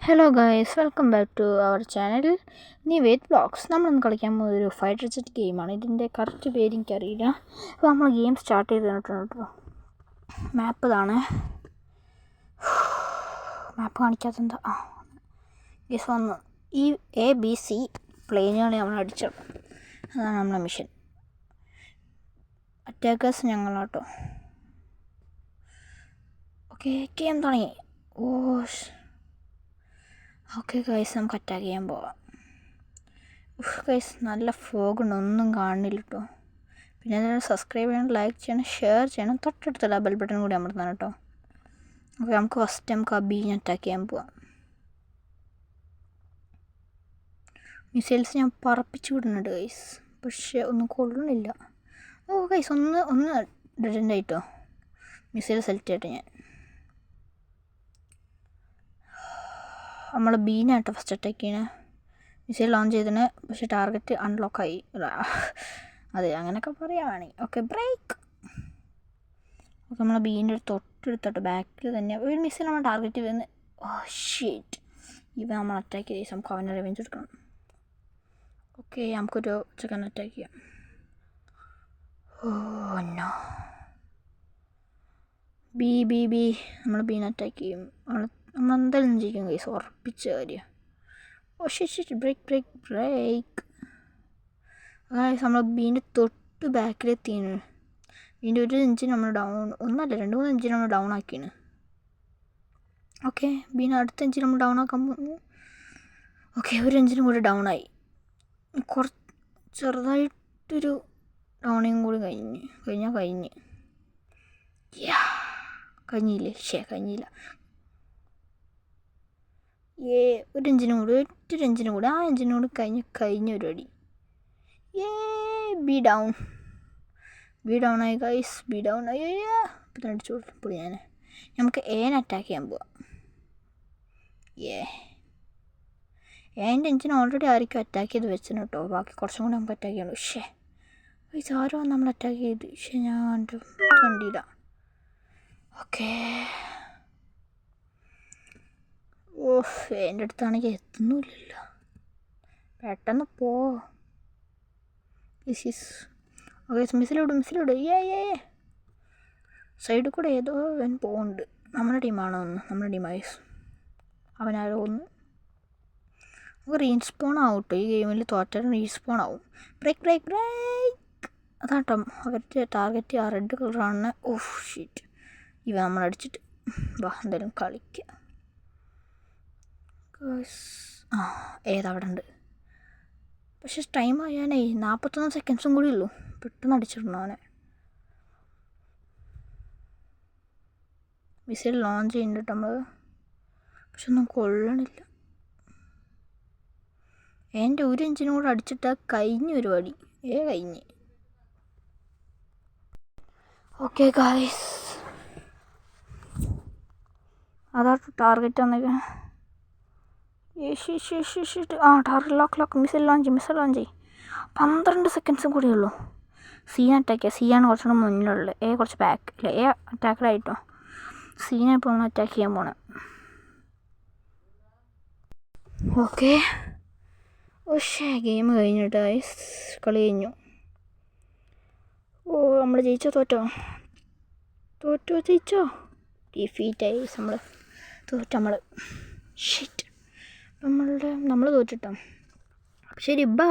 Hello guys, welcome back to our channel Nived vlogs. നമ്മളിന്ന് കളിക്കാൻ പോകുന്ന ഒരു ഫൈറ്റർ ജെറ്റ് ഗെയിമാണ്. ഇതിൻ്റെ കറക്റ്റ് പേര് എനിക്കറിയില്ല. അപ്പോൾ നമ്മൾ ഗെയിം സ്റ്റാർട്ട് ചെയ്ത് തന്നിട്ടുണ്ട് കേട്ടോ. മാപ്പ് ഇതാണ്. മാപ്പ് കാണിക്കാത്തെന്താ? ഗെസ് വന്ന് ഈ ABC പ്ലെയിനുകളെ നമ്മൾ അടിച്ചത്. അതാണ് നമ്മളെ മിഷൻ. അറ്റാക്കേഴ്സ് ഞങ്ങളാട്ടോ. ഓക്കെ, ഗെയിം തുടങ്ങി. ഓക്കെ ഗൈസ്, നമുക്ക് അറ്റാക്ക് ചെയ്യാൻ പോവാം. ഗൈസ്, നല്ല ഫോഗുണ്ട്, ഒന്നും കാണുന്നില്ല കേട്ടോ. പിന്നെ അതിന് സബ്സ്ക്രൈബ് ചെയ്യണം, ലൈക്ക് ചെയ്യണം, ഷെയർ ചെയ്യണം, തൊട്ടടുത്തുള്ള ബെൽ ബട്ടൺ കൂടി അമർത്തണം കേട്ടോ. ഓക്കെ, നമുക്ക് ഫസ്റ്റ് ആ ബീനെ അറ്റാക്ക് ചെയ്യാൻ പോവാം. മിസൈൽസ് ഞാൻ പറപ്പിച്ച് വിടുന്നുണ്ട് ഗൈസ്, പക്ഷേ ഒന്നും കൊള്ളുന്നില്ല. ഗൈസ്, ഒന്ന് ഡെഡ് ആയിട്ടോ. മിസൈൽ സെലക്ട് ചെയ്യട്ടെ ഞാൻ. നമ്മൾ ബീനായിട്ട് ഫസ്റ്റ് അറ്റാക്ക് ചെയ്യണേ. മിസൈൽ ലോഞ്ച് ചെയ്തതിന്, പക്ഷേ ടാർഗറ്റ് അൺലോക്കായി. അതെ, അങ്ങനെയൊക്കെ പറയാവാണെങ്കിൽ. Okay, break. ഓക്കെ, നമ്മൾ ബീൻ്റെ തൊട്ടെടുത്തോട്ട് ബാക്കിൽ തന്നെ ഒരു മിസൈൽ നമ്മൾ ടാർഗറ്റ് വരുന്ന. ഷീറ്റ്, ഇവ നമ്മൾ അറ്റാക്ക് ചെയ്ത് നമുക്ക് അവനെ റിവെഞ്ച് എടുക്കണം. ഓക്കെ, നമുക്കൊരു സെക്കൻഡ് അറ്റാക്ക് ചെയ്യാം. നോ. ബി നമ്മൾ ബീനെ അറ്റാക്ക് ചെയ്യും. നമ്മളെന്തായാലും ചെയ്യും ഗൈസ്, ഉറപ്പിച്ച കാര്യം. ബ്രേക്ക്. ഗൈസ്, നമ്മൾ ബീൻ്റെ തൊട്ട് ബാക്കിലെത്തിയാണ്. ബീൻ്റെ ഒരു എഞ്ചിൻ നമ്മൾ ഡൗൺ, ഒന്നല്ല 2-3 എഞ്ചിൻ നമ്മൾ ഡൗൺ ആക്കിയാണ്. ഓക്കെ, ബീൻ്റെ അടുത്ത എഞ്ചിൻ നമ്മൾ ഡൗൺ ആക്കാൻ പോകുന്നു. ഓക്കെ, ഒരു എഞ്ചിനും കൂടി ഡൗൺ ആയി. ചെറുതായിട്ടൊരു ഡൗണിങ് കൂടി കഴിഞ്ഞില്ലേ? കഴിഞ്ഞില്ല. ഒരു എഞ്ചിനും കൂടി, ഒറ്റൊരു എഞ്ചിനും കൂടി. ആ എഞ്ചിനും കൂടി കഴിഞ്ഞ ഒരു അടി. ബി ഡൗൺ ആയി ഗൈസ്, ബി ഡൗൺ ആയി. ഇപ്പം അടിച്ചു കൊടുത്തു ഞാൻ. നമുക്ക് ഏനെ അറ്റാക്ക് ചെയ്യാൻ പോവാം. എൻ്റെ എഞ്ചിൻ ഓൾറെഡി ആയിരിക്കും അറ്റാക്ക് ചെയ്ത് വെച്ചിന് കേട്ടോ. ബാക്കി കുറച്ചും കൂടി നമുക്ക് അറ്റാക്ക് ചെയ്യണം. ഗൈസ്, ആരോ നമ്മൾ അറ്റാക്ക് ചെയ്ത്. ഞാൻ കണ്ടില്ല. ഓക്കെ, എൻ്റെ അടുത്താണെങ്കിൽ എത്തുന്നില്ലല്ലോ. പെട്ടെന്ന് പോ. ഓക്കെ, മിസിലിടും. സൈഡിൽ കൂടെ ഏതോ അവൻ പോകുന്നുണ്ട്. നമ്മുടെ ടീമാണോ ഒന്ന്? നമ്മുടെ ടീമായി. അവനാരോ ഒന്ന്. നമുക്ക് റീസ്പോൺ ആവും കേട്ടോ. ഈ ഗെയിമിൽ തോറ്റാലും റീസ്പോൺ ആവും. ബ്രേക്ക്. അതാട്ടോ അവരുടെ ടാർഗറ്റ്. ആ റെഡ് കളറാണ്. ഷീറ്റ്, ഇവ നമ്മളടിച്ചിട്ട് വാ എന്തായാലും കളിക്കാം. ഏതവിടെ ഉണ്ട്. പക്ഷെ ടൈം ആയാനേ 41 സെക്കൻഡ്സും കൂടി ഉള്ളൂ. പെട്ടെന്ന് അടിച്ചിടണം അവനെ. മിസൈൽ ലോഞ്ച് ചെയ്യുന്നുണ്ട് നമ്മൾ, പക്ഷെ ഒന്നും കൊള്ളണില്ല. എൻ്റെ ഒരു എഞ്ചിനും കൂടെ അടിച്ചിട്ട് കഴിഞ്ഞ പരിപാടി. കഴിഞ്ഞ്. ഓക്കെ ഗായ്സ്, അതാ ടാർഗറ്റ് വന്നേക്ക. Target lock. മിസൈൽ ലോഞ്ച് 12 സെക്കൻഡ്സും കൂടി ഉള്ളൂ. സീനെ അറ്റാക്ക് ചെയ്യുക. സിയാണ് കുറച്ചുകൂടെ മുന്നിലുള്ളത്. കുറച്ച് ബാക്കിൽ. അറ്റാക്കിലായിട്ടോ. സീനെ ഇപ്പോൾ നമ്മൾ അറ്റാക്ക് ചെയ്യാൻ പോണേ. ഓക്കെ, ഗെയിം കഴിഞ്ഞിട്ട് കളി കഴിഞ്ഞു. നമ്മൾ ജയിച്ചോ? ജയിച്ചോ? ഡിഫീറ്റായി. നമ്മൾ ഷിറ്റ്, നമ്മൾ തോറ്റിട്ടോ. ശരി, ബൈ.